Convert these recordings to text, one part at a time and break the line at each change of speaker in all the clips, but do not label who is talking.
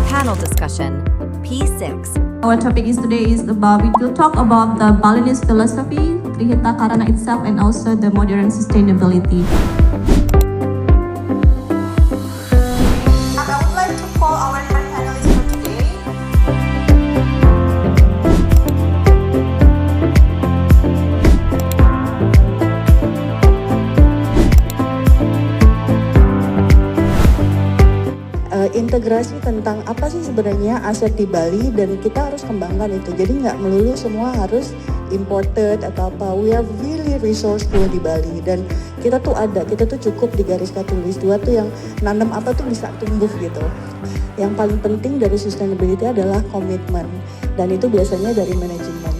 Panel discussion, P6.
Our topic is today is about, we will talk about the Balinese philosophy, Trihita Karana itself, and also the modern sustainability.
I would like to call our panelists for today.
Integrasi tentang apa sih sebenarnya aset di Bali dan kita harus kembangkan itu. Jadi nggak melulu semua harus imported atau apa. We are really resourceful di Bali dan kita tuh cukup di garis katulis 2 tuh yang nanam apa tuh bisa tumbuh gitu. Yang paling penting dari sustainability adalah komitmen dan itu biasanya dari manajemen.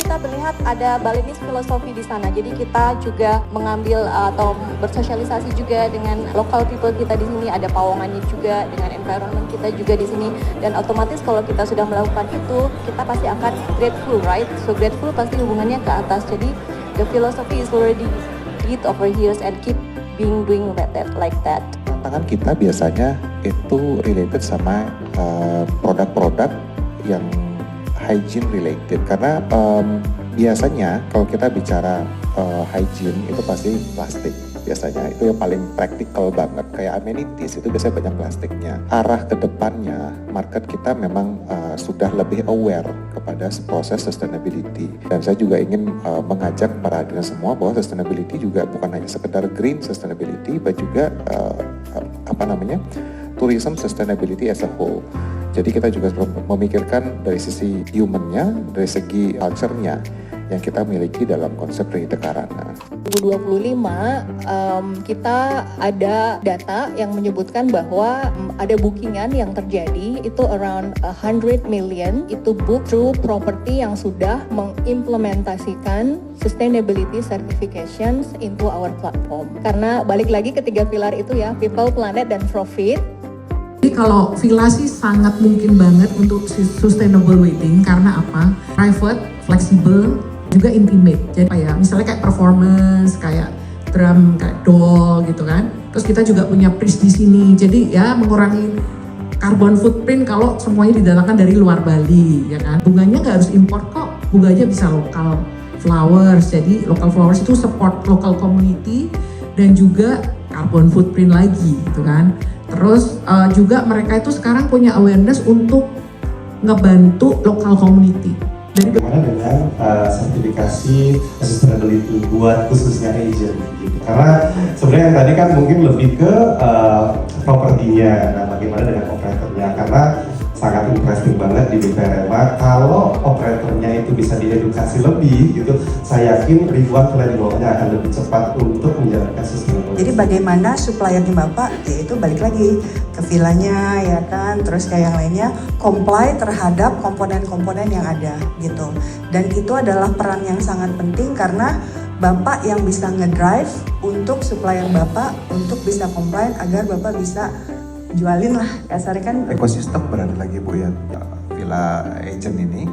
Kita melihat ada Balinese philosophy di sana. Jadi kita juga mengambil atau bersosialisasi juga dengan local people kita di sini. Ada pawongannya juga dengan environment kita juga di sini. Dan otomatis kalau kita sudah melakukan itu, kita pasti akan grateful, right? So grateful pasti hubungannya ke atas. Jadi the philosophy is already deep over years and keep doing like that.
Tantangan kita biasanya itu related sama produk-produk yang hygiene related karena biasanya kalau kita bicara hygiene itu pasti plastik biasanya itu yang paling praktikal banget kayak amenities itu biasanya banyak plastiknya. Arah ke depannya market kita memang sudah lebih aware kepada proses sustainability dan saya juga ingin mengajak para hadirin semua bahwa sustainability juga bukan hanya sekedar green sustainability but juga tourism sustainability as a whole. Jadi kita juga memikirkan dari sisi human-nya, dari segi culture-nya yang kita miliki dalam konsep Trihita Karana.
2025 kita ada data yang menyebutkan bahwa ada bookingan yang terjadi itu around 100 million itu book through property yang sudah mengimplementasikan sustainability certifications into our platform. Karena balik lagi ke 3 pilar itu ya, people, planet, dan profit.
Jadi kalau villa sih sangat mungkin banget untuk sustainable wedding karena apa? Private, fleksibel, juga intimate. Jadi misalnya kayak performance, kayak drum, kayak doll gitu kan. Terus kita juga punya priest di sini. Jadi ya mengurangi carbon footprint kalau semuanya didatangkan dari luar Bali, ya kan. Bunganya nggak harus import kok. Bunganya bisa lokal flowers. Jadi local flowers itu support local community dan juga carbon footprint lagi gitu kan. Terus juga mereka itu sekarang punya awareness untuk ngebantu local community.
Bagaimana dengan sertifikasi sustainability buat khususnya agent gitu. Karena sebenarnya yang tadi kan mungkin lebih ke propertinya, nah bagaimana dengan operatornya, karena sangat interesting banget di BPRMA kalau operatornya itu bisa diedukasi lebih gitu, saya yakin ribuan villa di bawahnya akan lebih cepat untuk menjalankan sustainability.
Jadi bagaimana suppliernya Bapak, yaitu balik lagi ke villanya ya kan, terus kayak yang lainnya comply terhadap komponen-komponen yang ada gitu. Dan itu adalah peran yang sangat penting karena Bapak yang bisa ngedrive untuk supplier Bapak untuk bisa comply agar Bapak bisa jualin lah kasarnya kan.
Ekosistem berada lagi Bu ya, villa agent ini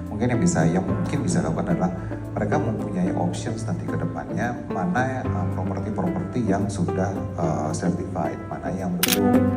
mungkin yang mungkin bisa lakukan adalah mereka mempunyai options nanti ke depannya mana properti-properti yang sudah certified, mana yang belum.